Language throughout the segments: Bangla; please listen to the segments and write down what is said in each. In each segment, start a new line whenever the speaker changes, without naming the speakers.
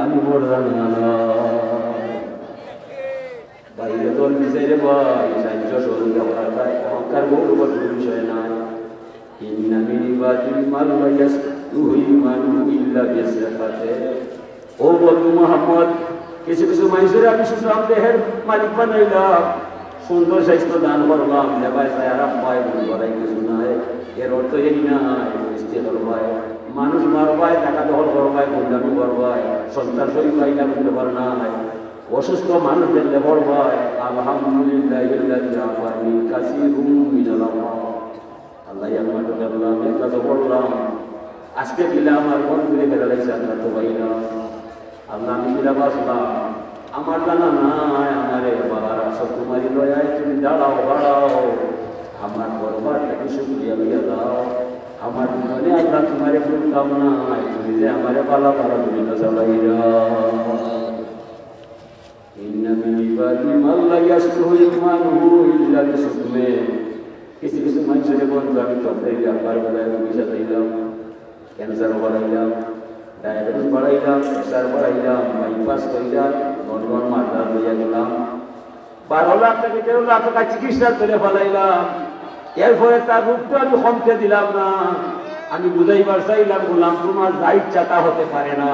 আমি মরলাম না বাইরে দল বিচারে ভাই সাহায্য সহযোগিতা করা যায় অহংকার গৌরব কোনো বিষয় নাই ইন্না মিন ইবাদিল মাল ইয়াসতুহি মানু ইল্লা বিসাফাতে ও বন্ধু মুহাম্মদ কিছু কিছু মানুষের আমি শুনলাম দেহের মালিক বানাইলাম সুন্দর স্বাস্থ্য দান করলাম লেবাই সায়ারা পায় বলে বলাই কিছু নাই এর অর্থ এই নাই ইস্তে করবায় মানুষ মারবায় টাকা দখল করবায় গুন্ডামি করবায় সন্তান সই পাইলা বলতে পার নাই অসুস্থ মানুষ দেখলে পড়বায় আলহামদুলিল্লাহ আফানি কাসিরুম মিনাল আল্লাহ আমার বললাম একটা তো বললাম আজকে দিলে আমার মন ঘুরে ফেলে লাগছে আপনার তো ভাই না আল্লাহ আমি দিলা বাসলাম আমার জানা নাই আমারে বাবার সব তোমারই দয়ায় তুমি দাঁড়াও বাড়াও আমার বরবারটাকে শুক্রিয়া লইয়া দাও আমার মনে আল্লাহ তোমারে বলতাম নাই তুমি যে আমারে পালা পালা তুমি না চালাইরা ইন্না মিন ইবাদি মান লা ইয়াসলুহু ঈমানুহু ইল্লা বিসুকমে কিছু কিছু মানুষের বন্ধু আমি তরকারি আবার বেলায় রুগী সাজাইলাম ক্যান্সার বাড়াইলাম ডায়াবেটিস বাড়াইলাম প্রেসার বাড়াইলাম বাইপাস করিলাম নর্মাল মাথা লইয়া গেলাম 12 লাখ থেকে 13 লাখ টাকা চিকিৎসা করে ফেলাইলাম এরপরে তার রূপটা আমি কমতে দিলাম না আমি বুঝাইবার চাইলাম বললাম তোমার যা ইচ্ছা তা হতে পারে না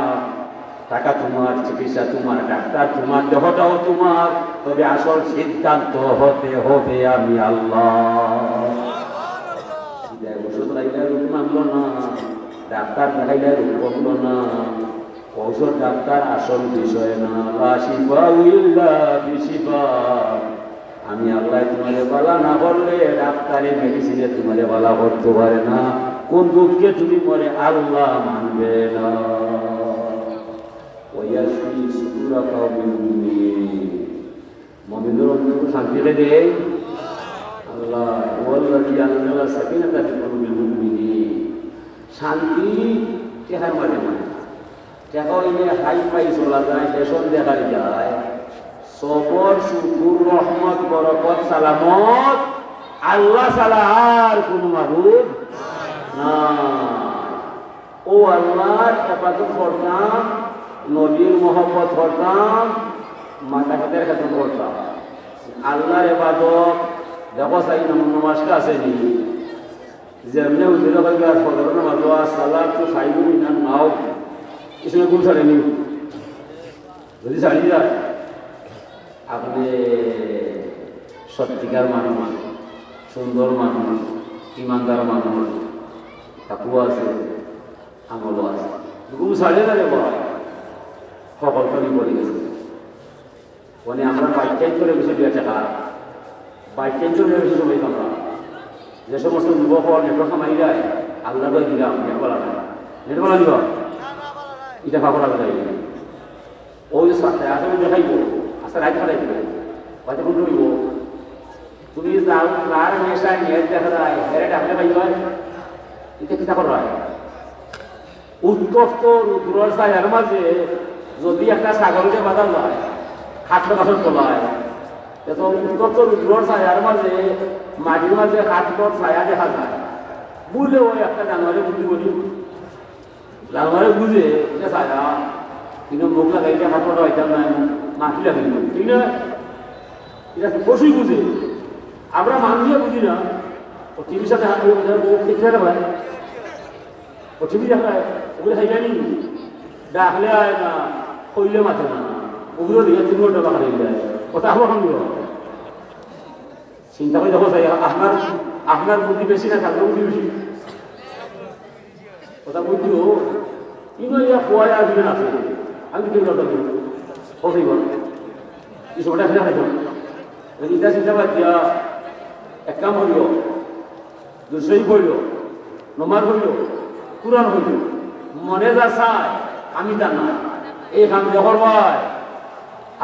টাকা তোমার চিকিৎসা তোমার ডাক্তার তোমার দেহটাও তোমার তবে আসল সিদ্ধান্ত হতে হবে আমি আল্লাহ ওষুধ খাইলে রূপ মানলো না ডাক্তার দেখাইলে রূপ কমলো না ঔষধ ডাক্তার আসল বিষয় না আমি আল্লাহ তোমারে বালা না করলে ডাক্তারে মেডিসিনে তোমারে বালা করতে পারে না কোন দুঃখে তুমি মরে আল্লাহ মানবে না মমিনুর অন্তত শান্তিতে দেয় আল্লাহ শান্তি টেকার মানে মানে টেকা হইলে হাই পাই চলা যায় রেশন দেখা যায় সবর শুকুর রহমত বরকত সালামত আল্লাহ ছাড়া আর কোনো মাবুদ না ও আল্লাহর হেফাজত করতাম নবীর মহব্বত করতাম মাতা পিতার কাছে করতাম আল্লাহর ইবাদত দেখো চাই নমাজটা আসেনি যেমনি উদ্দিন ফজর নামাজ সালাত তো খাইবি না নাও কিছু গুণ ছাড়েনি যদি ছাড়িয়ে যায় আপনি সত্যিকার মানুষ সুন্দর মানুষ ইমানদার মানুষ তাকুয়া আছে আমলও আছে গুণ ছাড়িয়ে যাবে বড় সকলখানি পড়ে গেছে মানে আমরা বাইক চেঞ্জ করে বেশি 2 টাকা বাইক চেঞ্জ করে বেশি সময় আমরা যে সমস্ত যুবক নেটওয়ার্ক কামাই যায় আল্লাহ করে দিলাম নেটওয়ালা নেটওয়ালা দিব এটা ভাবনা যায় ওই যে সাথে আসলে দেখাইব আস্তে রাইট খাটাই দিবে হয়তো কোন রইব তুমি যাও কার নেশায় নেট দেখা যায় হেরে ডাকলে পাইব এটা কিতা করা হয় উত্তপ্ত রুদ্রর ছায়ার মাঝে যদি একটা ছাগলকে বাঁধা যায় খাটলো কাঠের তোলায় তো উত্তপ্ত রুদ্রর ছায়ার মাঝে মাটির মাঝে খাটলোর ছায়া দেখা যায় বুঝলে ওই একটা জানুয়ারি বুদ্ধি বলি জানুয়ারি বুঝে এটা ছায়া কিন্তু মুখ লাগাইলে খাটলোটা হইতাম না মাটি লাগাইল ঠিক না এটা পশুই বুঝে আমরা মানুষে বুঝি না ও টিভির সাথে হাত দেখতে ভাই ও টিভি দেখায় ওগুলো খাইলানি ডাকলে আয় না কইলে মাথে না ওগুলো দিয়ে 3 ঘন্টা বাহারে যায় কথা হবো এখন চিন্তা করে দেখো চাই আপনার বুদ্ধি বেশি না থাকলে বুদ্ধি বেশি কথা বুদ্ধিও কিন্তু ইয়া খোয়ায় আর দিবেন আছে আমি কেউ কথা বলি কতই বল এই সময়টা খেলে খাইতাম ইটা চিন্তা বাদ দিয়া এক কাম হইল দুশই হইল নমাজ হইল কুরআন হইল মনে যা চায় আমি তা না এই কাম যখন হয়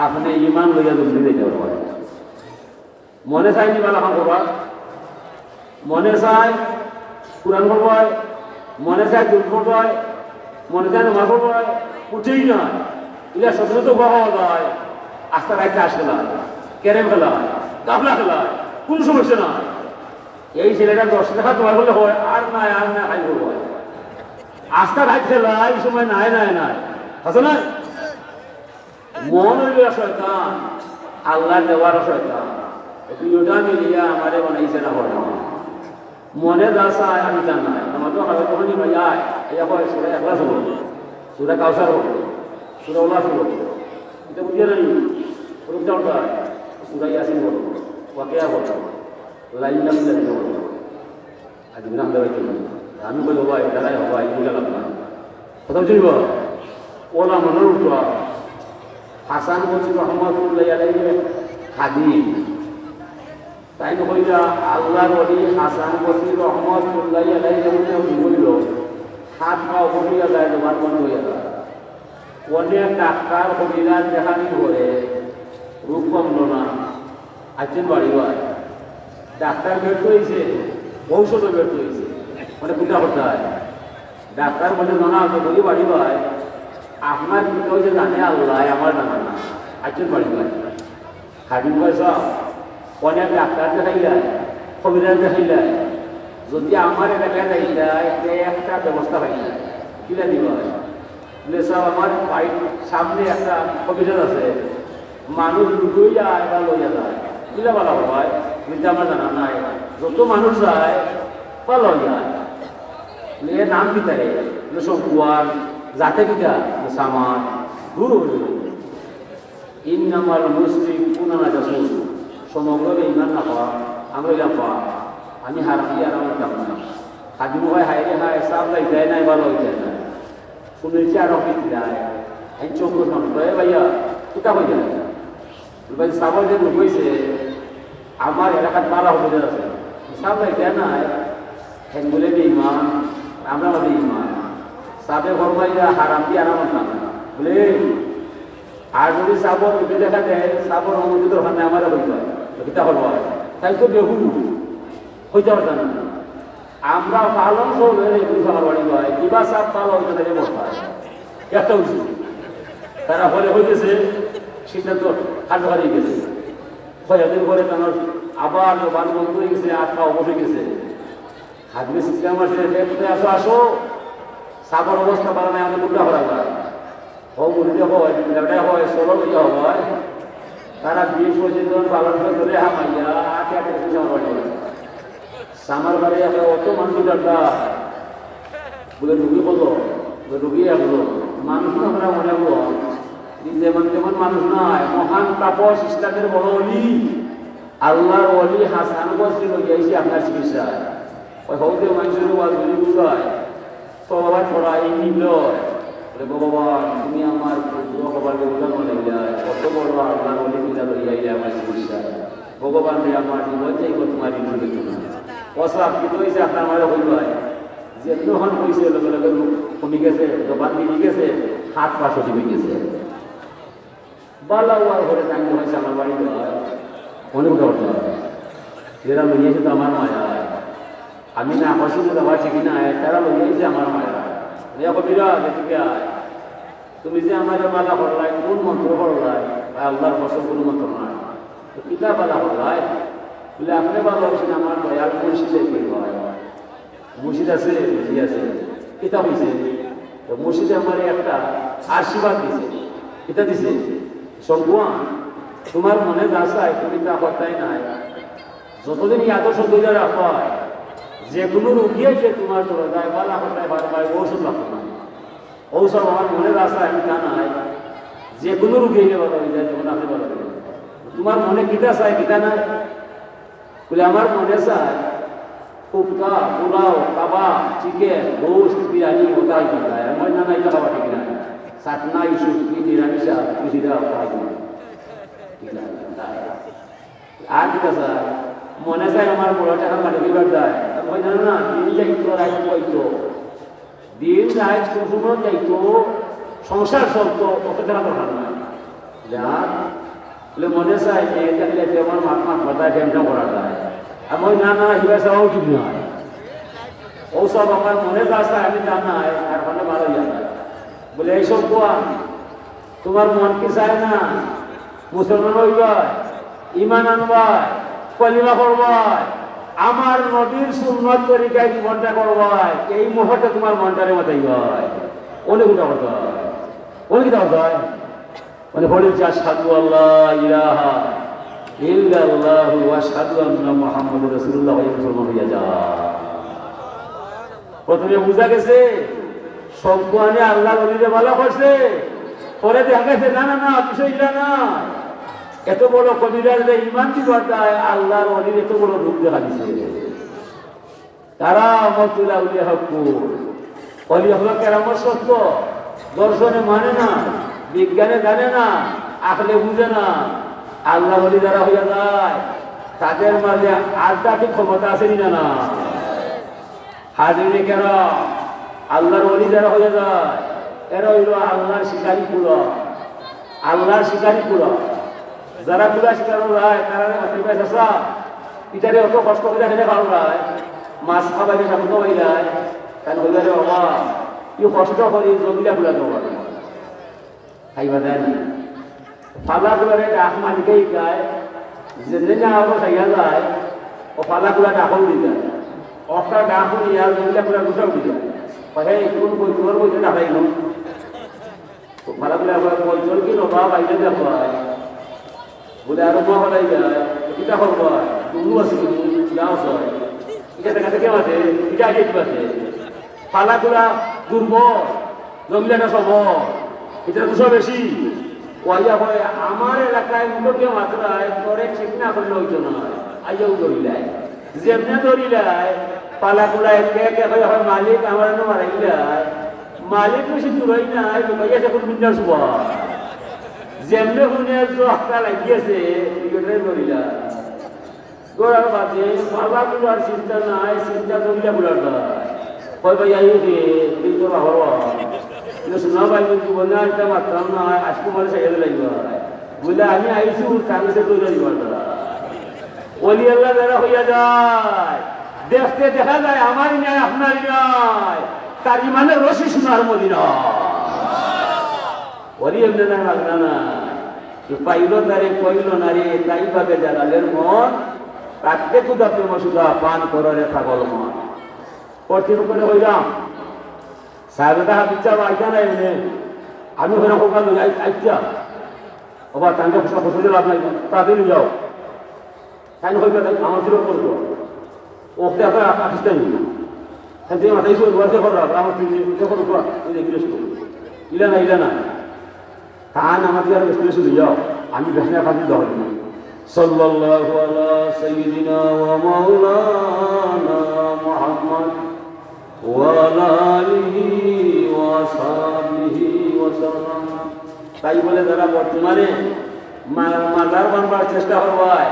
আপনি ইমান লইয়া দুর্নীতি দিতে পারবেন মনে চাই নি বালা কাম করবা মনে চাই কুরআন পড়বাই মনে চাই দুধ পড়বাই মনে চাই নমাজ পড়বাই উঠেই না ইলা সচেতন পাওয়া যায় আস্তে রাইতে আসে না ক্যারেম খেলা গাবলা খেলা কোন সমস্যা না এই ছেলেটা 10 টাকা তোমার বলে হয় আর না খাই করবো আস্থা রাইত খেলা এই সময় নাই আছে না মন হইল শয়তান, আল্লাহ দেওয়ার শয়তান, দুইটা মিলিয়া আমারে বানাইছে না বলে মনে যা চায় আমি তা নাই। আমাদের হবে তখনই ভাই আয় হয় সুরা একলাস হবো, সুরা কাউসার হবো, সুরা উল্লাস হবো, এটা বুঝিয়ে নেই রূপটা সুরা ইয়াসিন বলো, ওয়াকিয়া বলো, লাইন নাম জানিয়ে বলো। আজ নাম দেওয়াই চলবে, আমি বলবো ভাই দাঁড়াই হবো এই গেলাম না কোথাও চলব। ওলা মনের উঠা হাসান বলছি রহমতুল্লাহ আলাইহি খাদিম, তাই কইরা আল্লাহর ওলি হাসান বসরি রহমতুল্লাহ আলাইহি বলল হাত পা বসিয়া যায়, তোমার বন্ধ হইয়া যায়। অনেক ডাক্তার হবিরাজ দেখানি করে রূপ কমল না, আছেন বাড়ি হয় ডাক্তার ব্যর্থ হয়েছে, ঔষধও ব্যর্থ হয়েছে, মানে পূজা করতে হয়। ডাক্তার বলে জানা আছে বলি বাড়ি হয় আপনার কিন্তু হয়েছে জানে আল্লাহ, আমার জানা না, আছেন বাড়ি হয় খাদিম পয়সা অনেক ডাক্তার দেখাই যায়, কবিরাজ দেখাই যায়। যদি আমার এলাকায় দেখাই যায় একটা ব্যবস্থা হয়ে যায়, কিনা দিব সব আমার বাড়ির সামনে একটা কবিরাজ আছে, মানুষ লুকিয়ে যায় বা লইয়া যায়, কিনা বলা হয় কিন্তু আমার জানা নাই। যত মানুষ যায় বা লই যায়, নাম পিতারে সব কুয়ার যাতে পিতা সামান দূর হইল। ইন নামার মুসলিম পুনানা যাসুন, সমগ্র ইমান না পাওয়া আমরা ইলা পাওয়া, আমি হারাম দিয়ে আর আমার দাম না খাদিম হয় হাইরে হায় সাপ দেয় নাই ভালো হইতে না শুনেছি আর অফিস যায় এই চোখ নয় ভাইয়া কোথা হয়ে যায় ভাই সাবল যে ঢুকেছে আমার এলাকার পালা হতে আছে সাপ দেয় নাই হ্যাঁ বলে ইমান আমরা আমাদের ইমান সাপে ঘর ভাইয়া হারাম দিয়ে আর আমার দাম না বলে। আর যদি সাবর উঠে দেখা দেয় সাবর অনুমোদিত ওখানে আমার হইতে হয় কিতা হল তাই তো বেহু হইতে পারত না। আমরা পালন করলে আমার বাড়ি হয় কিবা সাপ পালন করে বসা একটা উচিত তারা ফলে হইতেছে সিদ্ধান্ত হাত হারিয়ে গেছে, ছয়দিন পরে তোমার আবার বান বন্ধ হয়ে গেছে, আটটা অবশ্যই গেছে হাতবে সিস্টেম আছে আসো আসো সাবর অবস্থা পালা নাই আমাদের উল্টা করা যায় মুড়িতে হয় দেবটাই হয় ষোলো ইয়ে হয় তারা 20-25 জন পালন করে ধরে হামাইয়া আটে আটে আমার বাড়ি সামার বাড়ি একটা অত মানুষ দরকার বলে রুগী বলো রুগী আসলো মানুষ আমরা মনে হবো যেমন তেমন মানুষ নয়, মহান তাপস ইসলামের বড় অলি আল্লাহর অলি হাসান বসরি গিয়েছি আপনার চিকিৎসায় ওই হৌতে মানুষের ওয়াজ গুলি বুঝায় তো বাবা ছড়া এই নিল ভগবান তুমি আমার ভগবানকে উদাহরণ লইলা কত বড় আল্লাহ বলে পূজা লইয়াইলে আমার চিকিৎসা ভগবান রে আমার জীবন যাই তোমার অসাপ কিন্তু হয়েছে আপনার আমার হইল যে তখন হয়েছে লগে লগে কমে গেছে দোকান দিয়ে গেছে হাত পা সঠিক হয়ে গেছে বালা ওয়ার ঘরে টাইম হয়েছে আমার বাড়ি অনেক দরকার যেটা লইয়াছে তো আমার মায়া আমি না পছন্দ দেওয়া ঠিক না তারা লইয়াছে আমার মায়া কবিরা তুমি যে আমার বালা করলাই কোন মন্ত্র করলাই আল্লাহর ফসল কোন মন্ত্র নাই পিতা বালা করলাই বলে আপনি বালা হচ্ছেন আমার দয়াল মুর্শিদে হয় মুর্শিদ আছে বুঝি আছে কিতা হয়েছে মুর্শিদে আমার একটা আশীর্বাদ দিছে কিতা দিছে সগুয়ান তোমার মনে যা চাই তুমি তা কথাই নাই যতদিন এই আদর্শ ধরে রাখা যে কোনো রুগী আছে তোমার ধরে যায় বালা কথায় বারবার ঔষধ রাখো না ঔষধ আমার মনে রাস্তা আমি তা নাই যে কোনো রুগী এলে ভালো হয়ে যায় যখন আপনি ভালো হয়ে তোমার মনে কিতা চাই কিতা নাই বলে আমার মনে চায় কুপ্তা পোলাও কাবাব চিকেন গোস্ত বিরিয়ানি ওটাই খায় আমার না নাই খাওয়া ঠিক না সাতনা ইস্যু নিরামিষা কৃষিরা খাই আর কিতা স্যার মনে চায় আমার বড় টাকা মাটি দিবার যায় ওই জানো না দিন যাইতো রাত পাইতো দিন রাত কোনো যাইতো সংসার চলতো ওকে তারা দরকার নয় যার বলে মনে চায় যে দেখলে আমার মাঠ মাঠ বাতায় ফ্যানটা করা যায় আর ওই না না হিবা চাওয়াও ঠিক নয় ও সব আমার মনে রাস্তায় আমি জানাই আর ফলে ভালো যায় বলে এইসব কোয়া তোমার মন কি চায় না মুসলমান হইবাই ইমান আনবাই কলিমা করবাই আমার নবীর সুন্নাত তরিকায় জীবনটা করবাই এই মুহূর্তে তোমার মনটারে মতাই হয় অনেক উঠা হতে হয় অনেক কিটা হতে হয় মানে পড়েছে আশহাদু আল্লাহ ইলাহা ইল্লাল্লাহু ওয়া আশহাদু আন্না মুহাম্মাদুর রাসূলুল্লাহ মুসলমান হইয়া যায়। প্রথমে বুঝা গেছে সম্পানে আল্লাহ ওলিরে ভালো করছে, পরে দেখা গেছে না না না বিষয়টা না, এত বড় কবিরাজ ইমান কি করতায় আল্লাহর ওলির এত বড় রূপ দেখা দিছে। তারা মতুল আউলিয়া হকুর অলি হলো কেরামত সত্য, দর্শনে মানে না, বিজ্ঞানে জানে না, আখলে বুঝে না। আল্লাহ ওলি যারা হইয়া যায় তাদের মাঝে আধ্যাত্মিক ক্ষমতা আছে না না? হাজিরে কেন আল্লাহর ওলি যারা হইয়া যায় এরা হইল আল্লাহর শিকারী পুরো, আল্লাহর শিকারী পুরো। যারা পুরা শিকারো যায় তারা ইটারে অত কষ্ট করে এখানে ভালো যায়, মাছ খাবাইলে সামন্ত হয়ে যায়, কারণ হইলে বাবা ই কষ্ট করি জমিটা গুলা দেওয়া খাইবা দেয় না। ফালা গুলারে ডাক মালিকেই গায়, যেদিন যাওয়া খাইয়া যায় ও ফালা গুলা ডাকও দিয়ে যায়, অফটা ডাকও নিয়ে জমিটা গুলা গুছাও দিয়ে যায়। সেই কোন বই তোমার বইতে ডাকাই নো ফালা গুলা বলছিল কি নবা বাইরে যাবো বলে আরো মা হলাই যায়, এটা করবো তুমি আছে যাও সয় এটা দেখা থেকে আছে, এটা আগে কি আছে পালাগুলা দুর্বল, জমিলাটা সবল, এটা দুশো বেশি ওয়াইয়া হয়। আমার এলাকায় মুখে মাত্রায় করে ঠিক না করলে ওই জন্য নয়, আইয়াও ধরিলায় যেমনে ধরিলায় পালাগুলা একে একে হয় মালিক আমার মারাইলায়, মালিক বেশি দূরই নাই লোকাইয়া যখন মিন্দার শুভ যেমনে শুনে একটা লাগিয়েছে ধরিলা গোড়ার বাদে পালাগুলার চিন্তা নাই, চিন্তা ধরিলা গুলার কয় ভাই আই এই তোরা হর শোনা ভাই জীবন না এটা মাত্রাম না আজকে মানে সাইকেল লাগবে বলে আমি আইসি কাগজে তৈরি দিব। ওলি আল্লাহ যারা হইয়া যায় দেখতে দেখা যায় আমার ন্যায় আপনার ন্যায়, তার ইমানের রশি শোনার মদিনা ওলি এমনি না লাগনা না পাইল তারে কইল না রে তাই ভাবে জালালের মন তাকে কুদা প্রেম সুদা পান করে পাগল মন কঠিন করে হইলাম সাহেবটা হাবিচ্ছা আইতা নাই এমনি আমি ওখানে কোকাল আইতা ওবা তাকে ফসলে লাভ নাই তাড়াতাড়ি যাও তাই হইবে আমার ছিল করবো ওকে আপনার আসতে নি তাই মাথায় বলতে করো আমার করো ইলা না ইলা না কান আমাদের আর বেশি শুধু যাও আমি বেশনা ফাঁকি দেওয়া সাল্লাল্লাহু আলা সাইয়্যিদিনা ওয়া মাওলানা মুহাম্মদ ওয়া আলা আলিহি ওয়া সাহবিহি ওয়া সাল্লাম। তাই বলে যারা বর্তমানে মাজার বানবার চেষ্টা করবায়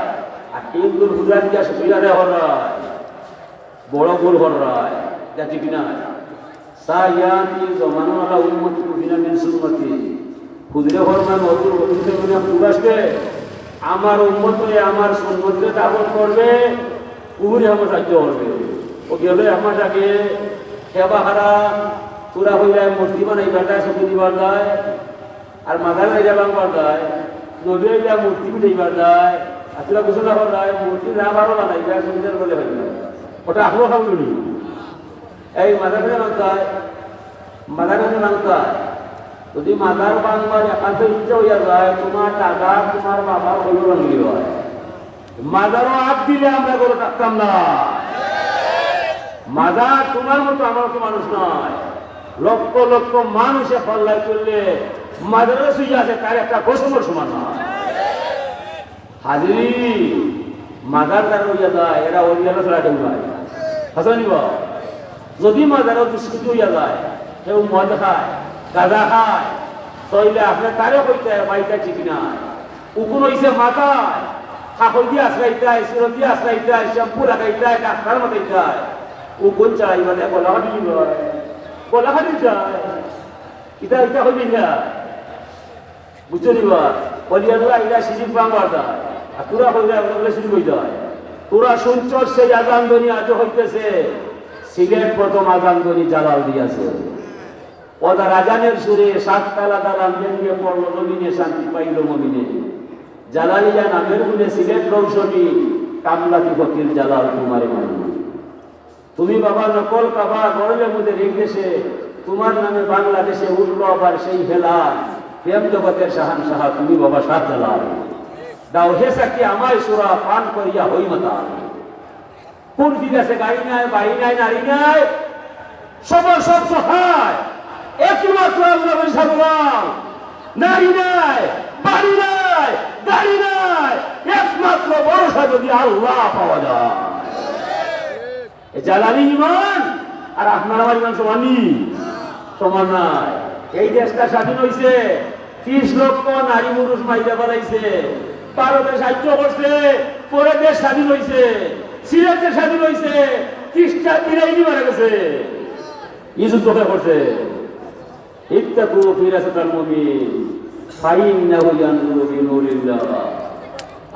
আর কিন্তু হুজা দিয়া সুবিধা দেওয়া হয় বড় ভুল হয় যা ঠিক না। সায়াতি জমানাওয়ালা উম্মতি বিনা মিন সুন্নতি খুদরে ফরমান হজুর হজুরকে দুনিয়া পুরাসবে আমার উম্মত হয়ে আমার সুন্নতকে দাবত করবে পুরি আমার সাহায্য করবে। ও গেলে আমাটাকে সেবা হারা পুরা হয়ে যায় মূর্তি বানাইবার যায় ছবি দিবার যায় আর মাদার হয়ে যাবার যায় নদী হয়ে যায় মূর্তি দিবার যায় আর তোরা ঘোষণা করা যায় মূর্তি না বারো বানাই যায় সুবিধার বলে হয়ে যায় ওটা আখলো খাবো নি এই মাদারে মানতে হয় মাদারে মানতে হয়। যদি মাদার বাংলার একান্ত ইচ্ছা হইয়া যায় তোমার দাদা তোমার বাবার হইল রাঙ্গি হয় মাদারও হাত দিলে আমরা করে থাকতাম না। মাদার তোমার মতো আমার মতো মানুষ নয়, লক্ষ লক্ষ মানুষে পাল্লায় চললে মাদারে সুই আছে তার একটা কোসমর সমান নয়। হাজিরি মাদার যারা হইয়া যায় এরা অরিয়ানা ছাড়া কেউ নয় হাসানি বা যদি মাদারও দুষ্কৃতি হইয়া যায় কেউ মদ খায় গাঁজা খায় তাইলে আপনার তারে কইতে বাইটা ঠিক নাই উকুন হইছে মাথায় কাকল দিয়ে আশ্রাইতায় সিরত দিয়ে আশ্রাইতায় শ্যাম্পু লাগাইতায় ডাক্তার মাথাইতায় উকুন চাই মানে গলাহাটি গলাহাটি যায় এটা এটা হইবে না বুঝছো নিবা বলিয়া আইলা সিজিপ বাংলার যায় আর তোরা হইলে সিজিপ হয়ে যায়। তোরা শুনছ সেই আজানধ্বনি আজও হইতেছে, সিলেট প্রথম আজানধ্বনি জালাল দিয়াছে ওদা রাজানের সুরে সাততালা দালান ভেঙে পড়লো জমিনে শান্তি পাইল মমিনে জালালিয়া নামের গুণে সিলেট রৌশনী কামলাতি ফকির জালাল তোমারে মানি। তুমি বাবা নকল কাবা গড়লে মুদের এক দেশে তোমার নামে বাংলাদেশে উঠলো আবার সেই হেলা প্রেম জগতের শাহান সাহা তুমি বাবা সাত জালাল দাও হে সাকি আমায় সুরা পান করিয়া হই মাতাল কোন ফির আছে গাড়ি নাই বাড়ি নাই নারী নাই সবার সব সহায় একই মাত্র আল্লাহ বলসালাম নারী নাই বাড়ি নাই গাড়ি নাই একমাত্র ভরসা যদি আল্লাহ পাওয়া যায় জালালি ইমান আর আপনার আমার ইমান সমান নাই এই দেশটা স্বাধীন হয়েছে 30 লক্ষ নারী পুরুষ মাইরা বানাইছে ভারতে সাহায্য করছে পরে দেশ স্বাধীন হয়েছে সিলেটে স্বাধীন হয়েছে 30টা বিরাইনি মারা গেছে এই যুদ্ধটা করছে ইত্তাকু ফিরাসাতাল মুমিন ফাইন্নাহু ইয়ানজুরু বিনুরিল্লাহ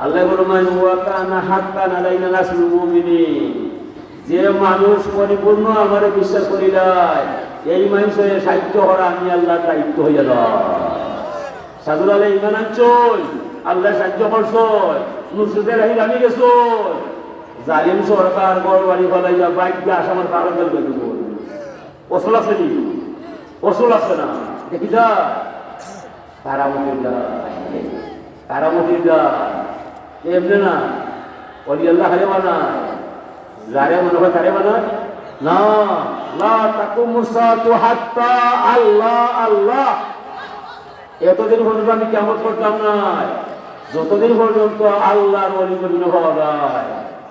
আল্লাহ ফরমান ওয়া কানা হাক্কান আলাইনা নাসরুল মুমিনিন যে মানুষ পরিপূর্ণ আমারে বিশ্বাস করিলাই এই মানুষের সাহায্য করা আমি আল্লাহর দায়িত্ব হইয়া দাও সাধুল আলাই ইমান আনছই আল্লাহ সাহায্য করছই নুসরতের রাহি আমি গেছো জালিম সরকার বড় বাড়ি ফলাইয়া বাইক দিয়ে আসামের কারণ দেব ওসল আছে নি ওসল আছে না দেখি যা কারামতির গা এমনি না অলি আল্লাহ হারে বানায় যারে মনে হয় তারে বানায় না লা তাকুমু সাতু হাত্তা আল্লাহ আল্লাহ এতদিন পর্যন্ত আমি কিয়ামত করতাম না যতদিন পর্যন্ত আল্লাহর ওলি বলিনো পাওয়া যায়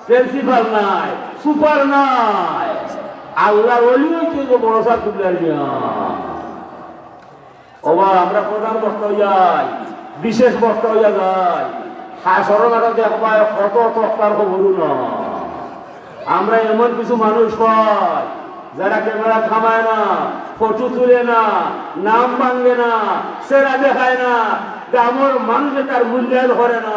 প্রিন্সিপাল নাই সুপার নাই আল্লাহর ওলি হইতে যে বড় সার তুলে ওবা আমরা প্রধান বক্তা যাই বিশেষ বক্তা হইয়া যাই হাসরের মাঠে দেখবা কত তক্তার খবর না আমরা এমন কিছু মানুষ পাই যারা ক্যামেরা থামায় না ফটো তুলে না নাম ভাঙে না সেরা দেখায় না আমার মানুষে তার মূল্যায়ন করে না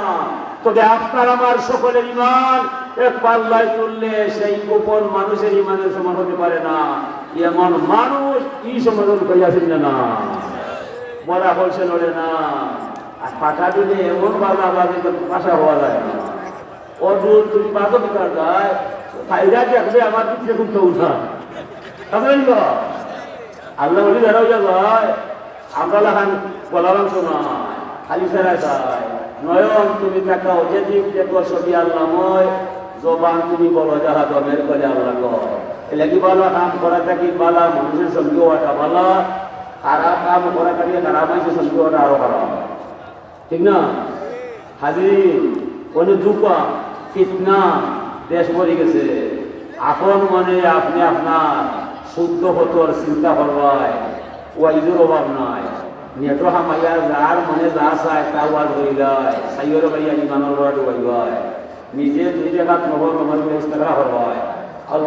তবে আপনার আমার সকলের ইমান এক পাল্লায় তুললে সেই গোপন মানুষের ইমানের সমান হতে পারে না এমন মানুষ কি সমাধান করিয়াছেন না বলা বলছে নড়ে না আর পাঠা দিলে এমন বাধা বাধে পাশা হওয়া যায় না অর্জুন তুমি বাধা বিকার যায় ফাইদা দেখবে আমার পিছিয়ে খুব উঠা আল্লাহ বলি দাঁড়াও যায় আমরা লাগান বলাবান শোনা খালি ফেরায় যায় নয়ন তুমি দেখাও যে দিক দেখো ছবি আল্লাহময় জবান তুমি বলো যাহা দমের করে আল্লাহ কর এলাকি বালা কাম করা থাকি বালা মানুষের সঙ্গে ওটা বালা খারাপ কাম করা থাকি খারাপ মানুষের সঙ্গে ওটা আরো খারাপ ঠিক না হাজির কোনো দুপা ফিতনা দেশ ভরে গেছে আপন মনে আপনি আপনার শুদ্ধ হতর চিন্তা করবায় ওয়াইজুর অভাব নাই নেটো হামাইয়ার যার মনে যা চায় তা ওয়াজ হয়ে যায় সাইয়ের বাড়ি ইমানের ওয়াজ হয়ে যায় নিজে দুই জায়গা নহর আমার ইস্তেগফার করবায়